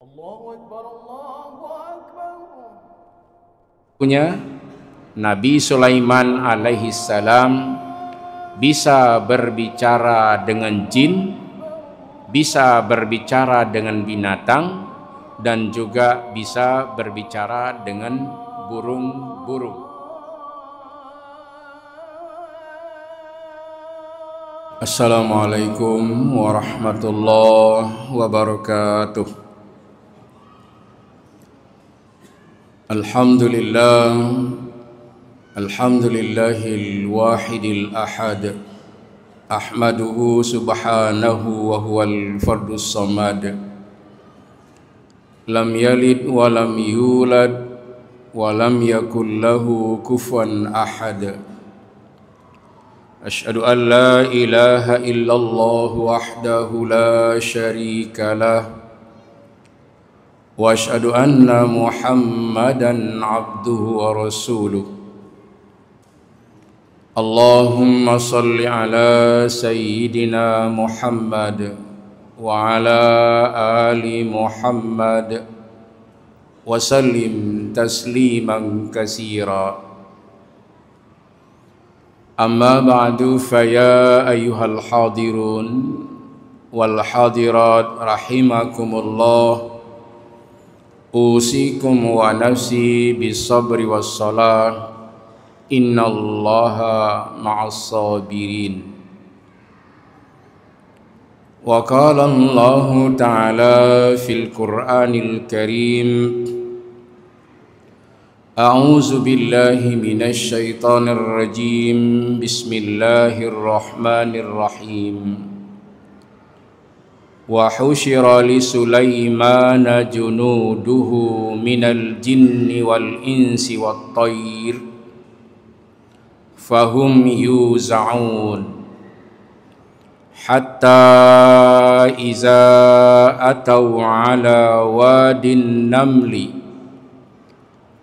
Allahu Akbar, Allahu Akbar. Punya Nabi Sulaiman alaihi salam bisa berbicara dengan jin, bisa berbicara dengan binatang, dan juga bisa berbicara dengan burung-burung. Assalamualaikum warahmatullahi wabarakatuh. Alhamdulillahil wahidil ahad, ahmaduhu subhanahu wa huwal fardus samad, lam yalid wa lam yulad wa lam yakul lahu kufuwan ahad. Asyhadu an la ilaha illallah wahdahu la syarika lah, wa asyhadu anna Muhammadan abduhu wa rasuluh. Allahumma salli ala sayyidina Muhammad wa ala ali Muhammad wa sallim tasliman katsira. Amma ba'du, faya ayyuhal hadirun wal hadirat rahimakumullah. Usikum wa nafsi bisabri wassalah, innallaha ma'as sabirin. Wa qala Allahu ta'ala fil Qur'anil Karim, a'udzu billahi minasy syaithanir rajim, bismillahirrahmanirrahim. Wa husyira li Sulaimana junuduhu minal jinni wal insi wat tayr fahum yuz'un hatta iza ataw ala wadin namli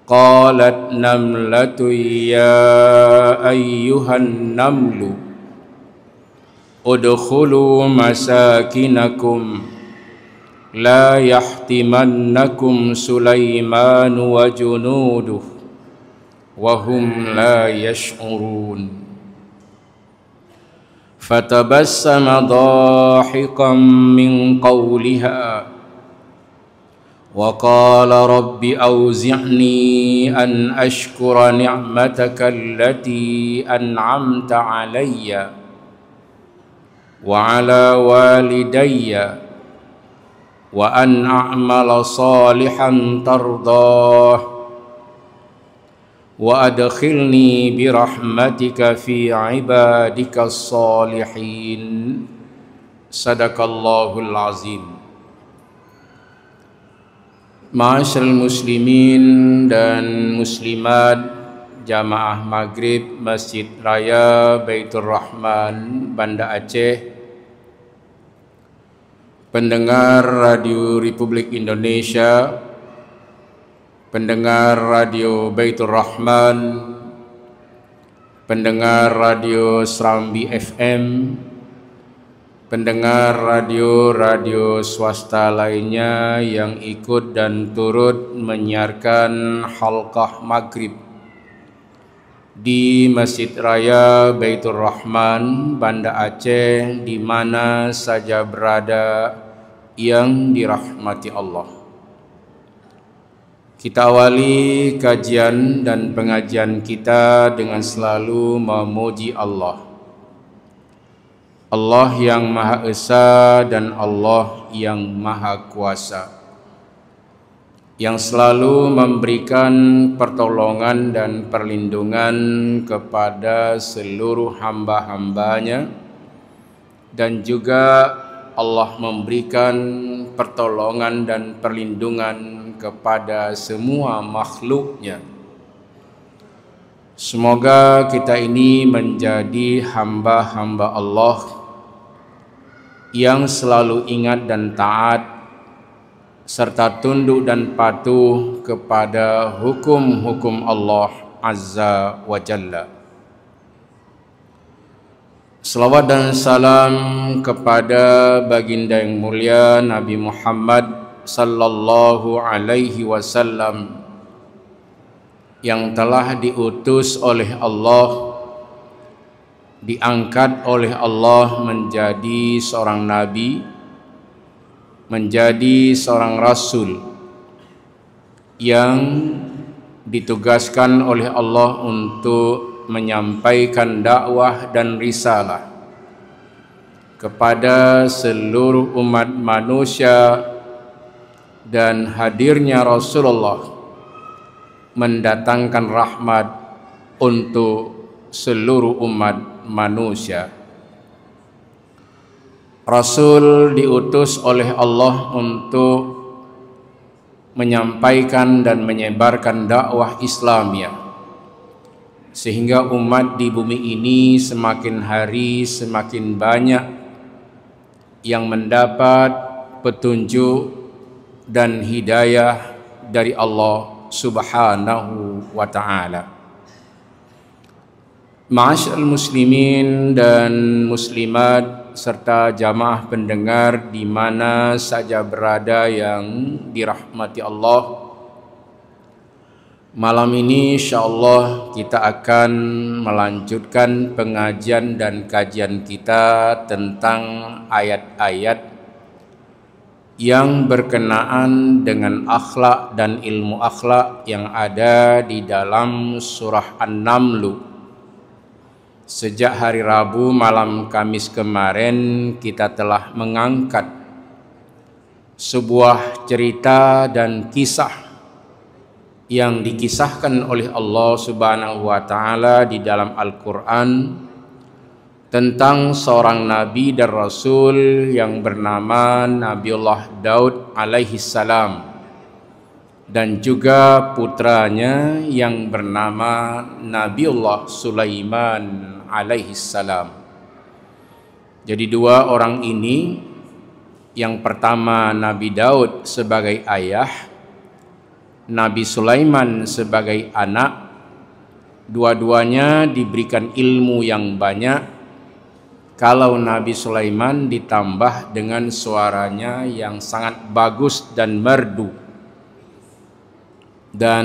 qalat namlatu ya ayyuhan namlu udkhulu masakinakum la yahtimannakum Sulaiman wa junuduh wa hum la yash'urun. Fatabassama dahiqan min qawliha wa qala rabbi awzi'ni an ashkura ni'mataka allati an'amta alayya wa ala walidayya wa an a'mala salihan tardah wa adkhilni bi rahmatika fi ibadika salihin. Sadaqallahul azim. Ma'asyiral muslimin dan muslimat Jamaah Maghrib Masjid Raya Baitur Rahman, Banda Aceh, pendengar Radio Republik Indonesia, pendengar Radio Baitur Rahman, pendengar Radio Serambi FM, pendengar radio swasta lainnya yang ikut dan turut menyiarkan halqah Maghrib di Masjid Raya Baitur Rahman, Banda Aceh, di mana saja berada yang dirahmati Allah. Kita awali kajian dan pengajian kita dengan selalu memuji Allah. Allah yang Maha Esa dan Allah yang Maha Kuasa, yang selalu memberikan pertolongan dan perlindungan kepada seluruh hamba-hambanya, dan juga Allah memberikan pertolongan dan perlindungan kepada semua makhluknya. Semoga kita ini menjadi hamba-hamba Allah yang selalu ingat dan taat serta tunduk dan patuh kepada hukum-hukum Allah Azza wa Jalla. Salawat dan salam kepada baginda yang mulia Nabi Muhammad sallallahu alaihi wasallam yang telah diutus oleh Allah, diangkat oleh Allah menjadi seorang nabi, menjadi seorang rasul yang ditugaskan oleh Allah untuk menyampaikan dakwah dan risalah kepada seluruh umat manusia, dan hadirnya Rasulullah mendatangkan rahmat untuk seluruh umat manusia. Rasul diutus oleh Allah untuk menyampaikan dan menyebarkan dakwah Islamiyah, sehingga umat di bumi ini semakin hari semakin banyak yang mendapat petunjuk dan hidayah dari Allah Subhanahu wa ta'ala. Ma'asyiral muslimin dan muslimat serta jamaah pendengar di mana saja berada yang dirahmati Allah, malam ini insyaallah kita akan melanjutkan pengajian dan kajian kita tentang ayat-ayat yang berkenaan dengan akhlak dan ilmu akhlak yang ada di dalam surah An-Naml. Sejak hari Rabu malam Kamis kemarin kita telah mengangkat sebuah cerita dan kisah yang dikisahkan oleh Allah Subhanahu wa taala di dalam Al-Qur'an tentang seorang nabi dan rasul yang bernama Nabiullah Daud alaihi salam, dan juga putranya yang bernama Nabiullah Sulaiman alaihi salam. Jadi dua orang ini, yang pertama Nabi Daud sebagai ayah, Nabi Sulaiman sebagai anak, dua-duanya diberikan ilmu yang banyak. Kalau Nabi Sulaiman ditambah dengan suaranya yang sangat bagus dan merdu, dan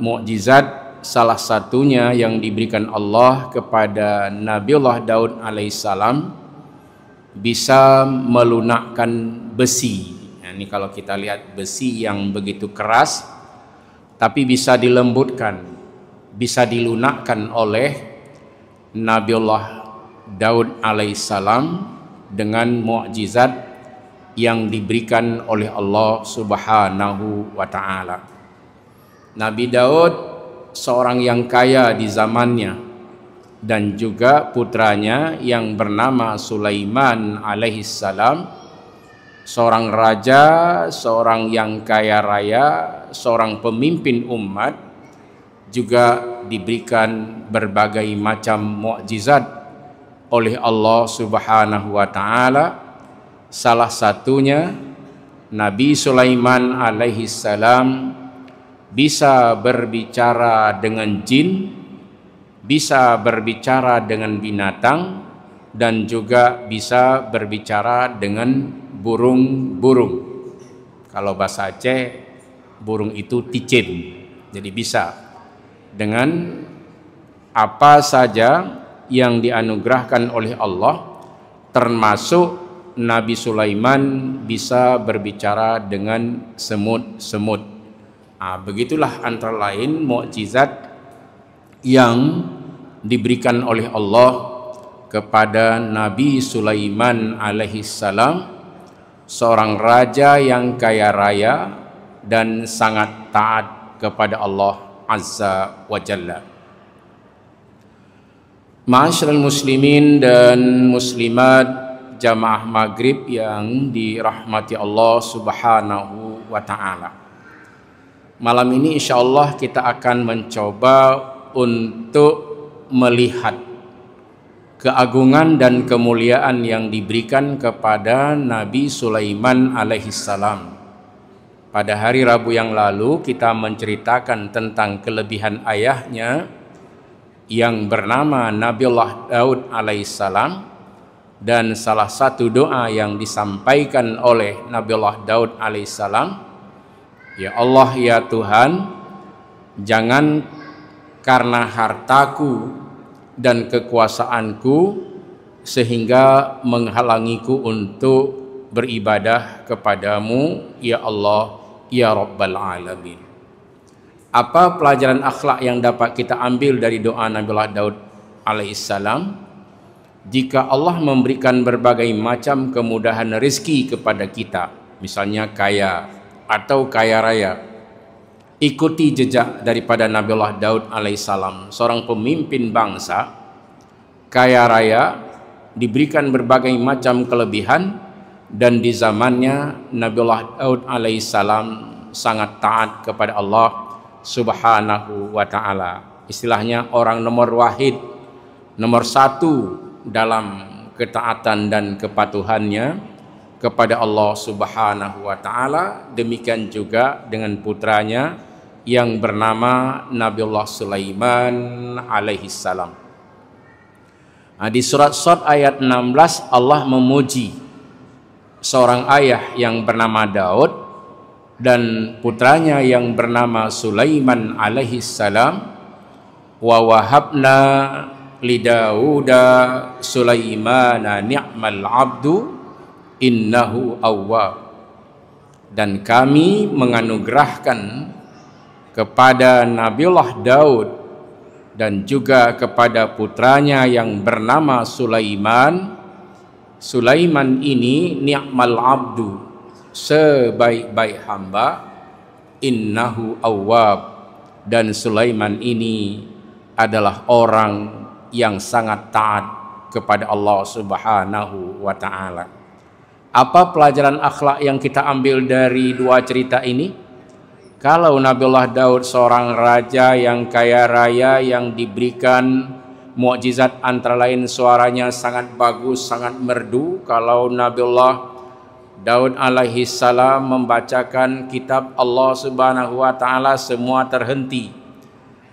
mukjizat salah satunya yang diberikan Allah kepada Nabiullah Daud alaihissalam bisa melunakkan besi. Nah, ini kalau kita lihat besi yang begitu keras, tapi bisa dilembutkan, bisa dilunakkan oleh Nabiullah Daud alaihissalam dengan mukjizat yang diberikan oleh Allah Subhanahu wa taala. Nabi Daud seorang yang kaya di zamannya, dan juga putranya yang bernama Sulaiman alaihissalam, seorang raja, seorang yang kaya raya, seorang pemimpin umat, juga diberikan berbagai macam mukjizat oleh Allah Subhanahu wa taala. Salah satunya Nabi Sulaiman alaihi salam bisa berbicara dengan jin, bisa berbicara dengan binatang, dan juga bisa berbicara dengan burung-burung. Kalau bahasa Aceh, burung itu ticin. Jadi bisa dengan apa saja yang dianugerahkan oleh Allah, termasuk Nabi Sulaiman bisa berbicara dengan semut-semut. Begitulah antara lain mukjizat yang diberikan oleh Allah kepada Nabi Sulaiman alaihissalam, seorang raja yang kaya raya dan sangat taat kepada Allah Azza wa Jalla. Ma'asyiral muslimin dan muslimat jamaah maghrib yang dirahmati Allah Subhanahu wa ta'ala, malam ini insyaallah kita akan mencoba untuk melihat keagungan dan kemuliaan yang diberikan kepada Nabi Sulaiman alaihissalam. Pada hari Rabu yang lalu kita menceritakan tentang kelebihan ayahnya yang bernama Nabiullah Daud alaihissalam, Dan salah satu doa yang disampaikan oleh Nabiullah Daud alaihissalam, ya Allah ya Tuhan, jangan karena hartaku dan kekuasaanku sehingga menghalangiku untuk beribadah kepadamu, ya Allah ya Rabbal Alamin. Apa pelajaran akhlak yang dapat kita ambil dari doa Nabiullah Daud alaihissalam? Jika Allah memberikan berbagai macam kemudahan rezeki kepada kita, misalnya kaya atau kaya raya, ikuti jejak daripada Nabiullah Daud alaihissalam, seorang pemimpin bangsa kaya raya, diberikan berbagai macam kelebihan, dan di zamannya Nabiullah Daud alaihissalam sangat taat kepada Allah subhanahu wa ta'ala. Istilahnya orang nomor wahid, nomor satu dalam ketaatan dan kepatuhannya kepada Allah subhanahu wa ta'ala. Demikian juga dengan putranya yang bernama Nabiullah Sulaiman alaihissalam. Di surat Shad ayat 16 Allah memuji seorang ayah yang bernama Daud dan putranya yang bernama Sulaiman alaihissalam. Wa wahabna li Dauda Sulaimana ni'mal abdu innahu awwab. Dan kami menganugerahkan kepada Nabiullah Daud dan juga kepada putranya yang bernama Sulaiman. Sulaiman ini ni'mal abdu, sebaik-baik hamba, innahu awwab, dan Sulaiman ini adalah orang yang sangat taat kepada Allah subhanahu wa ta'ala. Apa pelajaran akhlak yang kita ambil dari dua cerita ini? Kalau Nabiullah Daud seorang raja yang kaya raya, yang diberikan mukjizat antara lain suaranya sangat bagus, sangat merdu. Kalau Nabiullah Daud alaihi salam membacakan kitab Allah subhanahu wa ta'ala, semua terhenti,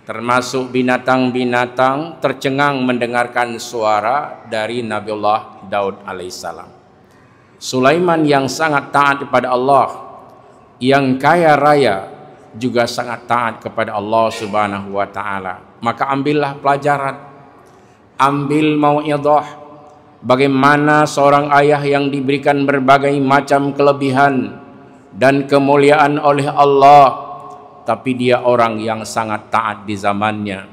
termasuk binatang-binatang tercengang mendengarkan suara dari Nabiullah Daud alaihissalam. Sulaiman yang sangat taat kepada Allah, yang kaya raya, juga sangat taat kepada Allah subhanahu wa ta'ala. Maka ambillah pelajaran, ambil mau'idhah, bagaimana seorang ayah yang diberikan berbagai macam kelebihan dan kemuliaan oleh Allah, tapi dia orang yang sangat taat di zamannya.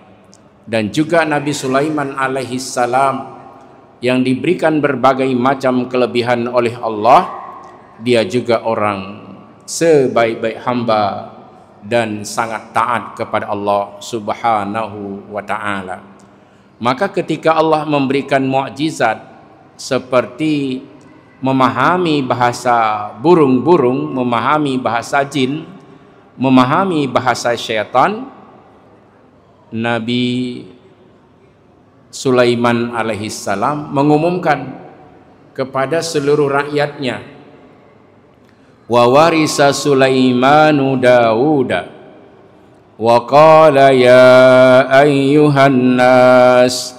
Dan juga Nabi Sulaiman alaihissalam yang diberikan berbagai macam kelebihan oleh Allah, dia juga orang sebaik-baik hamba dan sangat taat kepada Allah subhanahu wa ta'ala. Maka ketika Allah memberikan mukjizat seperti memahami bahasa burung-burung, memahami bahasa jin, memahami bahasa syaitan, Nabi Sulaiman alaihissalam mengumumkan kepada seluruh rakyatnya, wa warisa Sulaimanu Dauda wa qala ya ayyuhan nas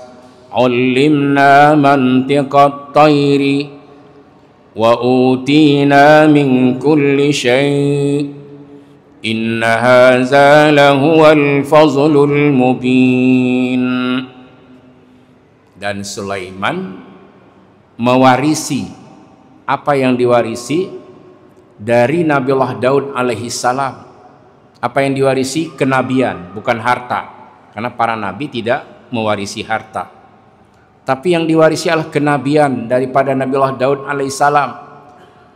ullimna mantiqat tayri wa utina min kulli syai' inna hadza lahuwal fadlul mubin. Dan Sulaiman mewarisi apa yang diwarisi dari Nabiullah Daud alaihissalam. Apa yang diwarisi? Kenabian, bukan harta, karena para nabi tidak mewarisi harta. Tapi yang diwarisi adalah kenabian daripada Nabiullah Daud alaihissalam.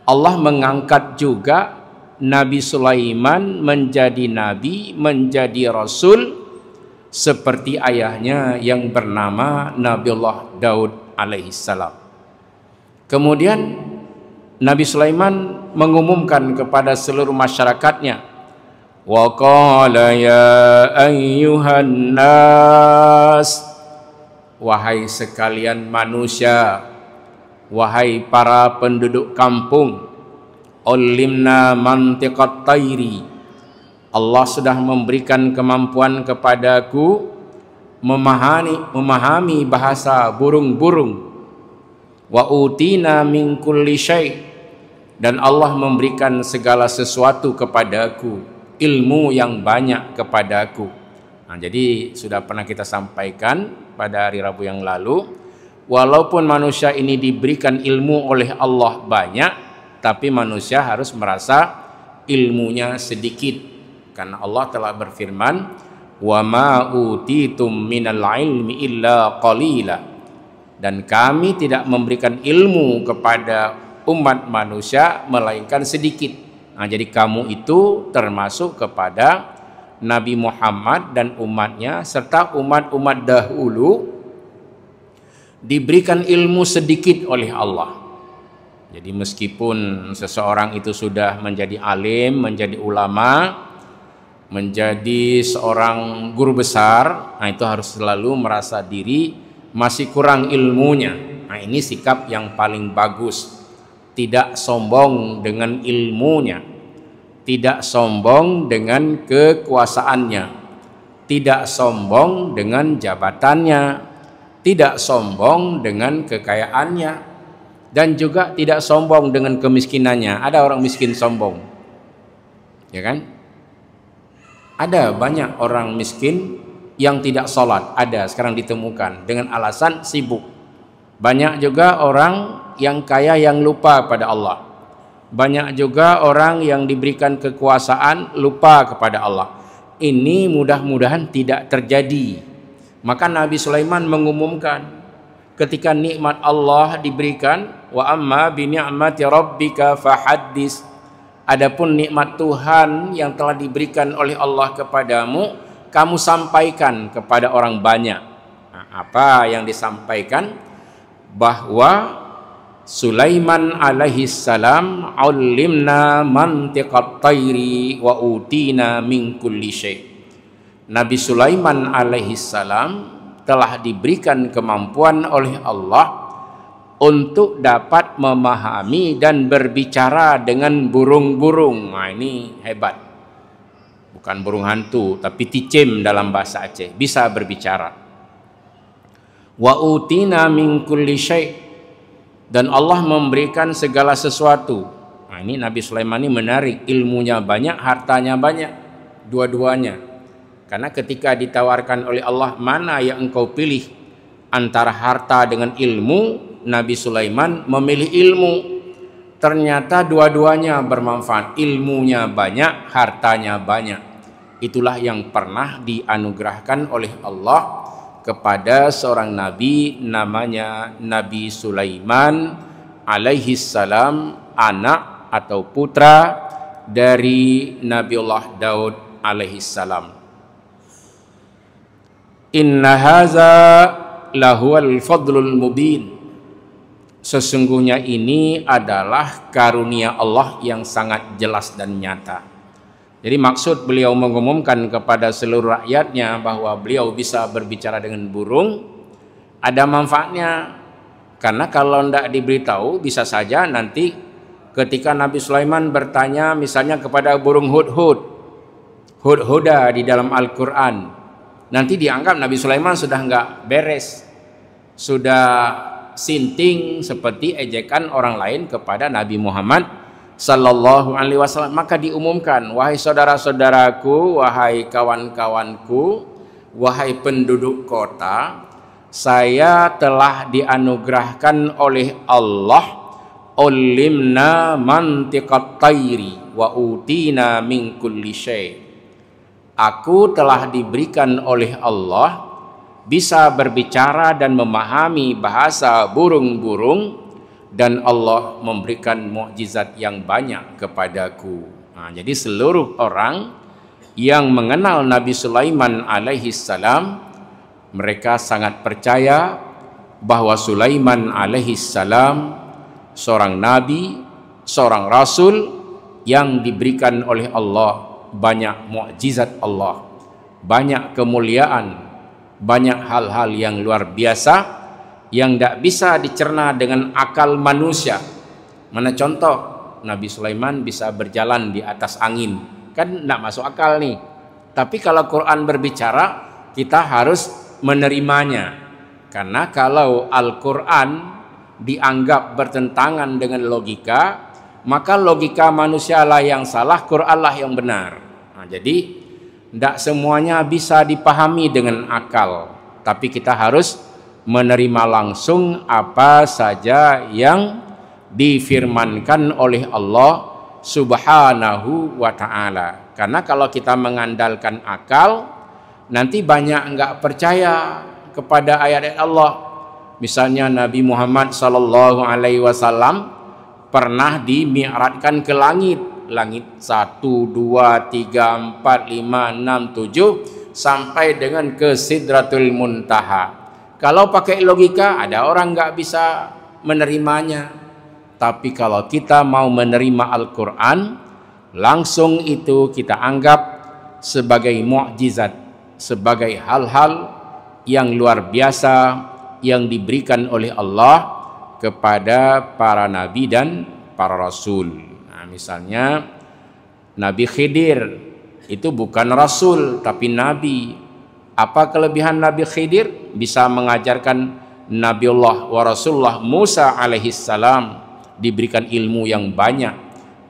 Allah mengangkat juga Nabi Sulaiman menjadi nabi, menjadi rasul seperti ayahnya yang bernama Nabiullah Daud alaihissalam. Kemudian Nabi Sulaiman mengumumkan kepada seluruh masyarakatnya, wa qala ya ayyuhan nas, wahai sekalian manusia, wahai para penduduk kampung, ulimna mantiqat tayri, Allah sudah memberikan kemampuan kepadaku memahami bahasa burung-burung. wa utina min kulli syai', dan Allah memberikan segala sesuatu kepadaku, ilmu yang banyak kepadaku. Nah, jadi sudah pernah kita sampaikan pada hari Rabu yang lalu, walaupun manusia ini diberikan ilmu oleh Allah banyak, tapi manusia harus merasa ilmunya sedikit, karena Allah telah berfirman, wa ma utitum minal ilmi illa qalila, dan kami tidak memberikan ilmu kepada umat manusia melainkan sedikit. Nah, jadi kamu itu termasuk kepada Nabi Muhammad dan umatnya serta umat-umat dahulu diberikan ilmu sedikit oleh Allah. Jadi meskipun seseorang itu sudah menjadi alim, menjadi ulama, menjadi seorang guru besar, nah itu harus selalu merasa diri masih kurang ilmunya. Nah, ini sikap yang paling bagus. Tidak sombong dengan ilmunya, tidak sombong dengan kekuasaannya, tidak sombong dengan jabatannya, tidak sombong dengan kekayaannya, dan juga tidak sombong dengan kemiskinannya. Ada orang miskin sombong, ya kan? Ada banyak orang miskin yang tidak sholat, ada sekarang ditemukan dengan alasan sibuk. Banyak juga orang yang kaya yang lupa pada Allah. Banyak juga orang yang diberikan kekuasaan lupa kepada Allah. Ini mudah-mudahan tidak terjadi. Maka Nabi Sulaiman mengumumkan, ketika nikmat Allah diberikan, wa amma bi ni'mati rabbika fahaddis, adapun nikmat Tuhan yang telah diberikan oleh Allah kepadamu, kamu sampaikan kepada orang banyak. Nah, apa yang disampaikan? Bahwa Sulaiman alaihi salam ulimna mantiqat tayri wa utina min kulli syai'. Nabi Sulaiman alaihi salam telah diberikan kemampuan oleh Allah untuk dapat memahami dan berbicara dengan burung-burung. Nah, ini hebat. Bukan burung hantu, tapi ticim dalam bahasa Aceh, bisa berbicara. Wa utina min kulli syai', dan Allah memberikan segala sesuatu. Nah, ini Nabi Sulaiman ini menarik, ilmunya banyak, hartanya banyak, dua-duanya. Karena ketika ditawarkan oleh Allah, mana yang engkau pilih antara harta dengan ilmu, Nabi Sulaiman memilih ilmu. Ternyata dua-duanya bermanfaat, ilmunya banyak, hartanya banyak. Itulah yang pernah dianugerahkan oleh Allah kepada seorang nabi namanya Nabi Sulaiman alaihi salam, anak atau putra dari Nabiullah Daud alaihi salam. Inna haza lahuwal fadlul mubin, sesungguhnya ini adalah karunia Allah yang sangat jelas dan nyata. Jadi maksud beliau mengumumkan kepada seluruh rakyatnya bahwa beliau bisa berbicara dengan burung, ada manfaatnya. Karena kalau tidak diberitahu, bisa saja nanti ketika Nabi Sulaiman bertanya misalnya kepada burung hudhuda di dalam Al-Quran, nanti dianggap Nabi Sulaiman sudah nggak beres, sudah sinting seperti ejekan orang lain kepada Nabi Muhammad sallallahu alaihi wasallam. Maka diumumkan, wahai saudara-saudaraku, wahai kawan-kawanku, wahai penduduk kota, saya telah dianugerahkan oleh Allah ulimna mantiqat tayri wa utina min kulli syai'. Aku telah diberikan oleh Allah bisa berbicara dan memahami bahasa burung-burung, dan Allah memberikan mukjizat yang banyak kepadaku. Nah, jadi seluruh orang yang mengenal Nabi Sulaiman alaihi salam, mereka sangat percaya bahwa Sulaiman alaihi salam seorang nabi, seorang rasul yang diberikan oleh Allah banyak mukjizat Allah, banyak kemuliaan, banyak hal-hal yang luar biasa yang tidak bisa dicerna dengan akal manusia. Mana contoh, Nabi Sulaiman bisa berjalan di atas angin, kan tidak masuk akal nih. Tapi kalau Quran berbicara, kita harus menerimanya. Karena kalau Al-Quran dianggap bertentangan dengan logika, maka logika manusialah yang salah, Qur'anlah yang benar. Nah, jadi tidak semuanya bisa dipahami dengan akal, tapi kita harus menerima langsung apa saja yang difirmankan oleh Allah Subhanahu wa ta'ala. Karena kalau kita mengandalkan akal, nanti banyak enggak percaya kepada ayat-ayat Allah. Misalnya Nabi Muhammad sallallahu alaihi wasallam pernah dimi'rajkan ke langit. Langit 1, 2, 3, 4, 5, 6, 7 sampai dengan ke Sidratul Muntaha. Kalau pakai logika, ada orang nggak bisa menerimanya. Tapi kalau kita mau menerima Al-Quran, langsung itu kita anggap sebagai mukjizat, sebagai hal-hal yang luar biasa yang diberikan oleh Allah kepada para nabi dan para rasul. Nah, misalnya Nabi Khidir itu bukan rasul tapi nabi. Apa kelebihan Nabi Khidir? Bisa mengajarkan Nabiullah wa Rasulullah Musa alaihissalam, diberikan ilmu yang banyak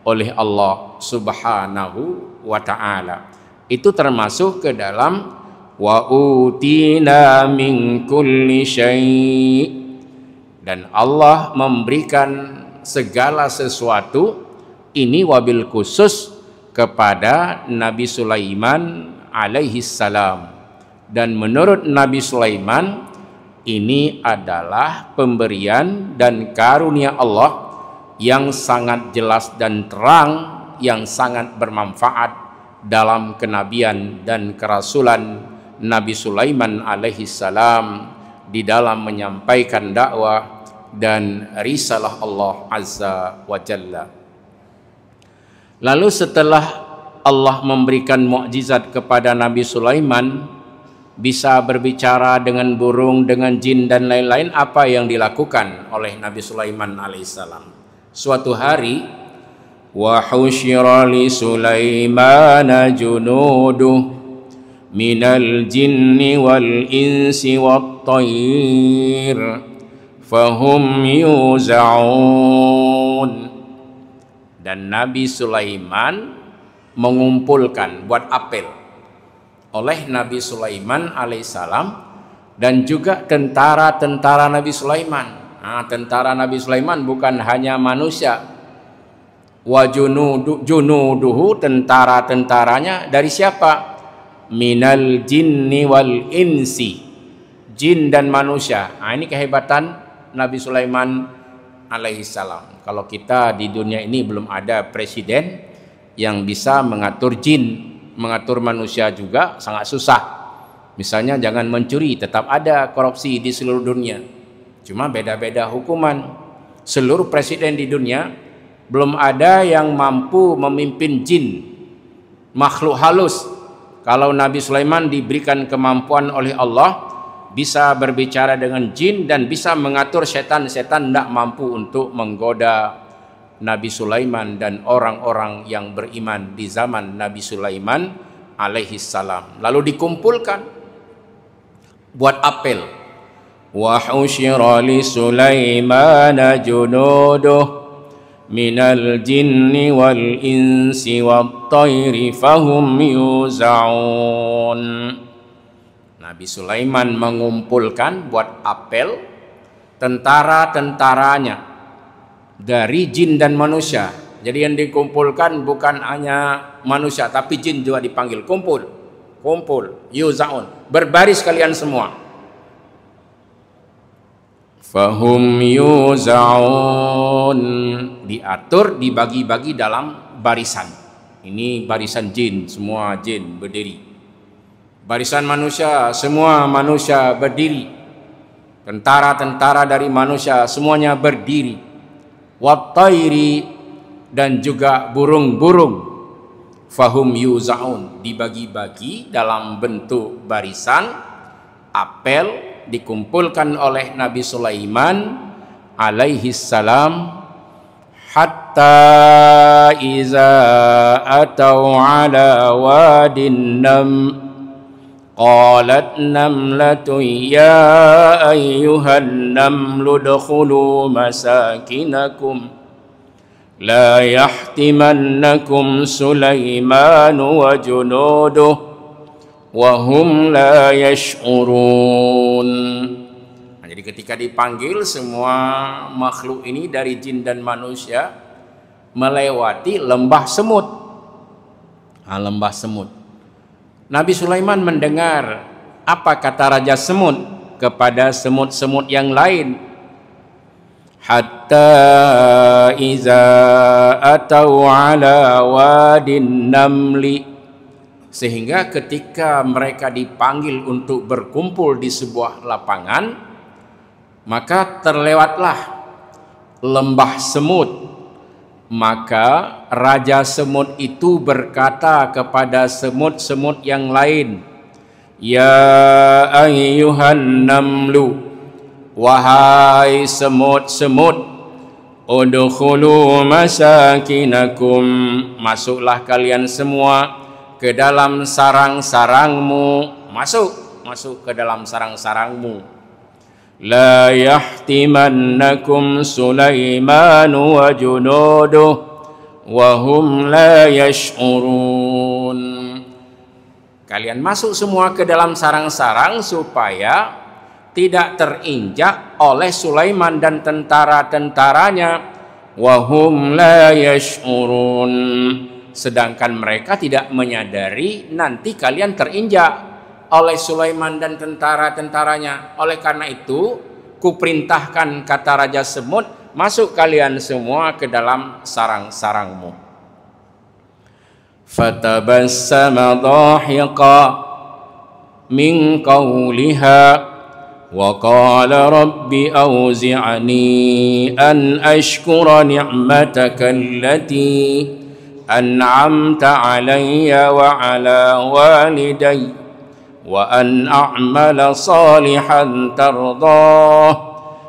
oleh Allah Subhanahu wa ta'ala. Itu termasuk ke dalam wa utina min kulli syai', dan Allah memberikan segala sesuatu ini wabil khusus kepada Nabi Sulaiman alaihi salam. Dan menurut Nabi Sulaiman ini adalah pemberian dan karunia Allah yang sangat jelas dan terang, yang sangat bermanfaat dalam kenabian dan kerasulan Nabi Sulaiman alaihi salam di dalam menyampaikan dakwah dan risalah Allah azza wa jalla. Lalu setelah Allah memberikan mukjizat kepada Nabi Sulaiman, bisa berbicara dengan burung, dengan jin dan lain-lain, apa yang dilakukan oleh Nabi Sulaiman alaihissalam? Suatu hari, wa husyira li Sulaimana junuduh minal jinni wal insi wat tayr fahum yuzaun. Dan Nabi Sulaiman mengumpulkan, buat apel oleh Nabi Sulaiman alaihissalam dan juga tentara-tentara Nabi Sulaiman. Nah, tentara Nabi Sulaiman bukan hanya manusia. Wa junuduhu, tentara-tentaranya dari siapa? Minal jinni wal insi, jin dan manusia. Nah, ini kehebatan Nabi Sulaiman alaihissalam. Kalau kita di dunia ini belum ada presiden yang bisa mengatur jin, mengatur manusia juga sangat susah. Misalnya jangan mencuri, tetap ada korupsi di seluruh dunia, cuma beda-beda hukuman. Seluruh presiden di dunia belum ada yang mampu memimpin jin, makhluk halus. Kalau Nabi Sulaiman diberikan kemampuan oleh Allah, bisa berbicara dengan jin dan bisa mengatur setan-setan, tidak mampu untuk menggoda Nabi Sulaiman dan orang-orang yang beriman di zaman Nabi Sulaiman alaihi salam. Lalu dikumpulkan buat apel. Wa husyira li Sulaimana junuduh minal jinni wal insi wat tayri fahum yuzaun. Nabi Sulaiman mengumpulkan buat apel tentara-tentaranya dari jin dan manusia. Jadi yang dikumpulkan bukan hanya manusia tapi jin juga dipanggil, kumpul, yuzaun, berbaris kalian semua. Fahum yuzaun, diatur, dibagi-bagi dalam barisan. Ini barisan jin, semua jin berdiri. Barisan manusia, semua manusia berdiri. Tentara-tentara dari manusia semuanya berdiri. Wat-tayri, dan juga burung-burung. Fahum yuzaun, dibagi-bagi dalam bentuk barisan, apel, dikumpulkan oleh Nabi Sulaiman alaihi salam, hatta iza atau ala wadin nam Qalat namlatun ya ayyuhan namlu udkhulu masakinakum la yahtimannakum Sulaiman wa junuduh wa hum la yash'urun. Nah, jadi ketika dipanggil semua makhluk ini dari jin dan manusia melewati lembah semut. Nah, lembah semut. Nabi Sulaiman mendengar apa kata Raja Semut kepada semut-semut yang lain. Hatta iza atau ala wadin namli, sehingga ketika mereka dipanggil untuk berkumpul di sebuah lapangan, maka terlewatlah lembah semut. Maka Raja Semut itu berkata kepada semut-semut yang lain, ya ayyuhan namlu, wahai semut-semut, udkhulu masakinakum, masuklah kalian semua ke dalam sarang-sarangmu. Masuk ke dalam sarang-sarangmu. La yahtimannakum Sulaiman wa junuduh wa hum la yash'urun. Kalian masuk semua ke dalam sarang-sarang supaya tidak terinjak oleh Sulaiman dan tentara-tentaranya. Wa hum la yash'urun, sedangkan mereka tidak menyadari nanti kalian terinjak oleh Sulaiman dan tentara-tentaranya. Oleh karena itu, kuperintahkan, kata Raja Semut, masuk kalian semua ke dalam sarang-sarangmu. Fatabassama dhahiqa min qawliha wa qala rabbi awzi'ni an ashkura ni'mataka allati an'amta 'alayya wa 'ala walidayya wa an a'mala salihan tardah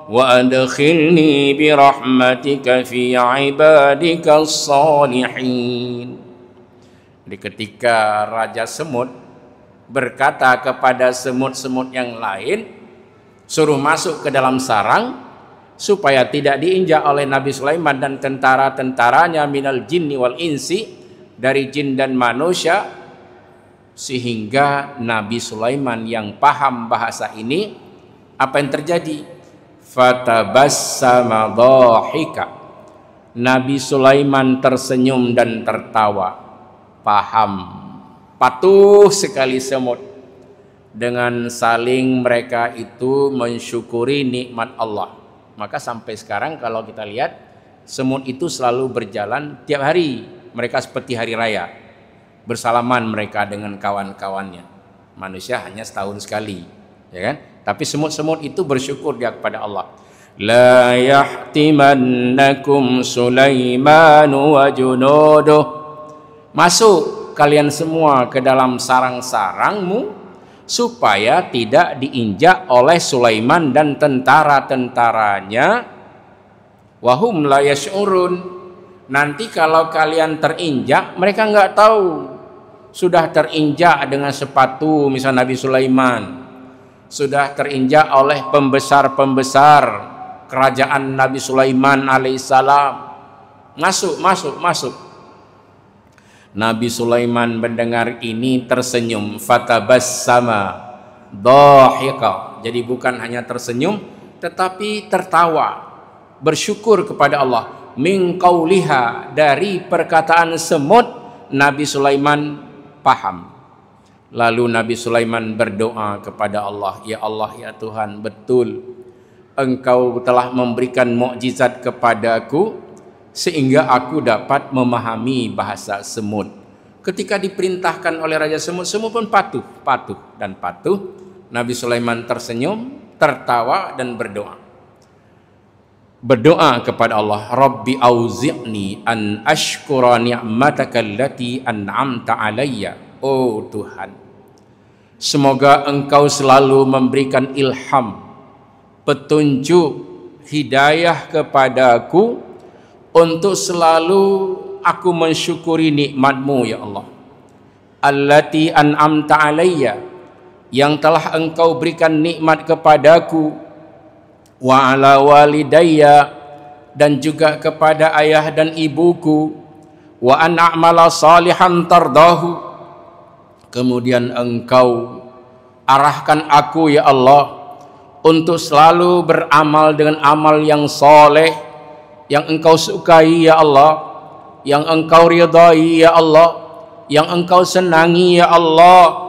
wa adkhilni bi rahmatika fi ibadika salihin. Jadi ketika Raja Semut berkata kepada semut-semut yang lain, suruh masuk ke dalam sarang supaya tidak diinjak oleh Nabi Sulaiman dan tentara-tentaranya minal jinni wal insi, dari jin dan manusia, sehingga Nabi Sulaiman yang paham bahasa ini, apa yang terjadi? Fatabassama dhahika, Nabi Sulaiman tersenyum dan tertawa. Paham, patuh sekali semut. Dengan saling mereka itu mensyukuri nikmat Allah. Maka sampai sekarang kalau kita lihat, semut itu selalu berjalan tiap hari. Mereka seperti hari raya, bersalaman mereka dengan kawan-kawannya. Manusia hanya setahun sekali, ya kan? Tapi semut-semut itu bersyukur dia kepada Allah. La yahtimannakum Sulaiman wa junuduh, masuk kalian semua ke dalam sarang-sarangmu supaya tidak diinjak oleh Sulaiman dan tentara-tentaranya. Wahum la yash'urun, nanti kalau kalian terinjak, mereka nggak tahu sudah terinjak dengan sepatu misal Nabi Sulaiman, sudah terinjak oleh pembesar-pembesar kerajaan Nabi Sulaiman alaihissalam. Masuk. Nabi Sulaiman mendengar ini tersenyum. Fatabassama dhahiqa, jadi bukan hanya tersenyum tetapi tertawa, bersyukur kepada Allah. Min qauliha, dari perkataan semut Nabi Sulaiman paham. Lalu Nabi Sulaiman berdoa kepada Allah, ya Allah, ya Tuhan, betul Engkau telah memberikan mukjizat kepadaku sehingga aku dapat memahami bahasa semut. Ketika diperintahkan oleh Raja Semut, semut pun patuh. Nabi Sulaiman tersenyum, tertawa dan berdoa kepada Allah, Rabbi auzi'ni an ashkura ni'mataka allati an'amta alayya. Oh Tuhan, semoga Engkau selalu memberikan ilham, petunjuk, hidayah kepadaku untuk selalu aku mensyukuri nikmat-Mu ya Allah. Allati an'amta alayya, yang telah engkau berikan nikmat kepadaku, wa ala walidayya, dan juga kepada ayah dan ibuku, wa an a'mala salihan tardahu, kemudian engkau arahkan aku ya Allah untuk selalu beramal dengan amal yang soleh, yang engkau sukai ya Allah, yang engkau ridai ya Allah, yang engkau senangi ya Allah.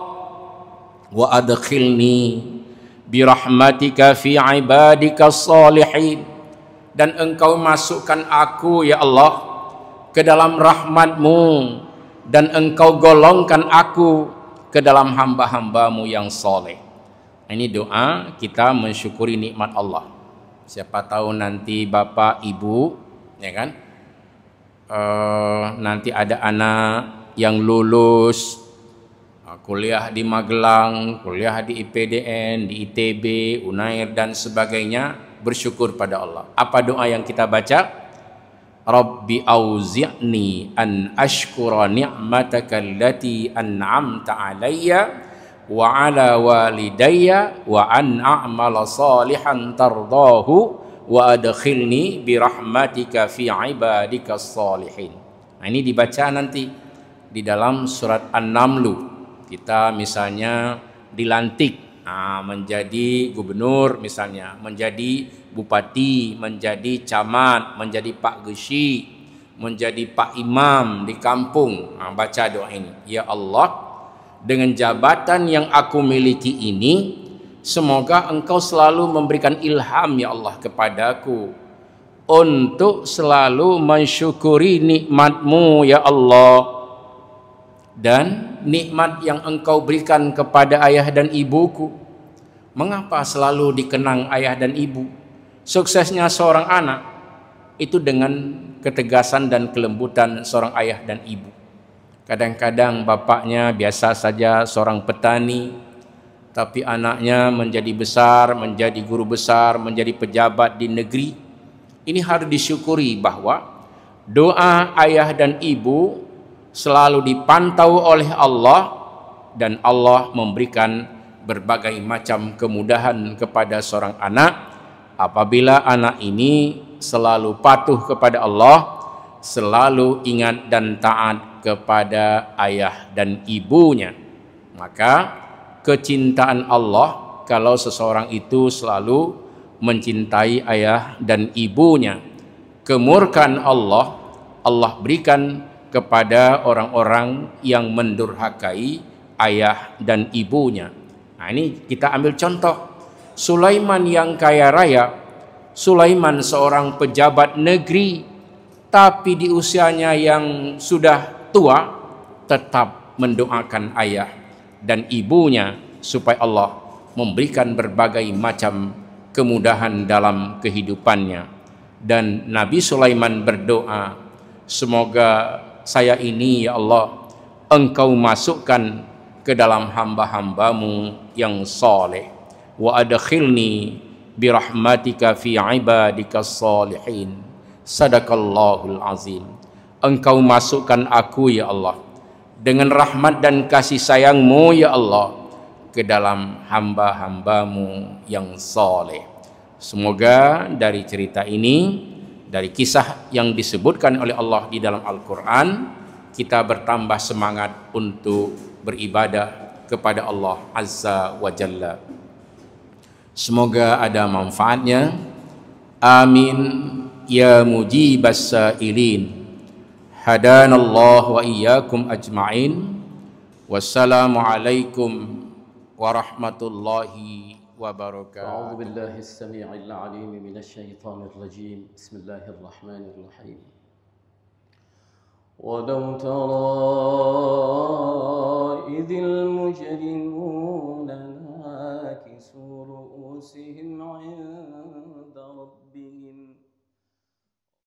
Wa adkhilni birahmatika fi ibadika salihin, dan engkau masukkan aku ya Allah ke dalam rahmatmu, dan engkau golongkan aku ke dalam hamba-hambamu yang soleh. Ini doa kita mensyukuri nikmat Allah. Siapa tahu nanti bapak ibu, ya kan, nanti ada anak yang lulus kuliah di Magelang, kuliah di IPDN, di ITB, Unair dan sebagainya, bersyukur pada Allah. Apa doa yang kita baca? Rabbi auzi'ni an ashkura ni'mataka allati an'amta alayya wa ala walidayya wa an a'mala salihan tardahu wa adkhilni birahmatika fi ibadika salihin. Nah, ini dibaca nanti di dalam surat An-Naml. Kita misalnya dilantik menjadi gubernur, misalnya menjadi bupati, menjadi camat, menjadi pak gesi, menjadi pak imam di kampung. Baca doa ini, ya Allah, dengan jabatan yang aku miliki ini, semoga engkau selalu memberikan ilham ya Allah kepadaku untuk selalu mensyukuri nikmatmu ya Allah, dan nikmat yang engkau berikan kepada ayah dan ibuku. Mengapa selalu dikenang ayah dan ibu? Suksesnya seorang anak itu dengan ketegasan dan kelembutan seorang ayah dan ibu. Kadang-kadang bapaknya biasa saja seorang petani, tapi anaknya menjadi besar, menjadi guru besar, menjadi pejabat di negeri. Ini harus disyukuri bahwa doa ayah dan ibu selalu dipantau oleh Allah, dan Allah memberikan berbagai macam kemudahan kepada seorang anak apabila anak ini selalu patuh kepada Allah, selalu ingat dan taat kepada ayah dan ibunya. Maka kecintaan Allah kalau seseorang itu selalu mencintai ayah dan ibunya. Kemurkaan Allah, Allah berikan kepada orang-orang yang mendurhakai ayah dan ibunya. Nah, ini kita ambil contoh Sulaiman yang kaya raya. Sulaiman seorang pejabat negeri, tapi di usianya yang sudah tua tetap mendoakan ayah dan ibunya supaya Allah memberikan berbagai macam kemudahan dalam kehidupannya. Dan Nabi Sulaiman berdoa, semoga saya ini ya Allah engkau masukkan ke dalam hamba-hambamu yang soleh, wa adkhilni birahmatika fi ibadika salihin. Sadaqallahul azim. Engkau masukkan aku ya Allah dengan rahmat dan kasih sayangmu ya Allah ke dalam hamba-hambamu yang soleh. Semoga dari cerita ini, dari kisah yang disebutkan oleh Allah di dalam Al-Quran, kita bertambah semangat untuk beribadah kepada Allah Azza wa Jalla. Semoga ada manfaatnya. Amin ya mujibas sailin. Hadanallahu wa iyyakum ajma'in. Wassalamualaikum warahmatullahi wabarakatuh. أعوذ بالله السميع العليم من الشيطان الرجيم. بسم الله الرحمن الرحيم. ولو ترى إذ المجرمون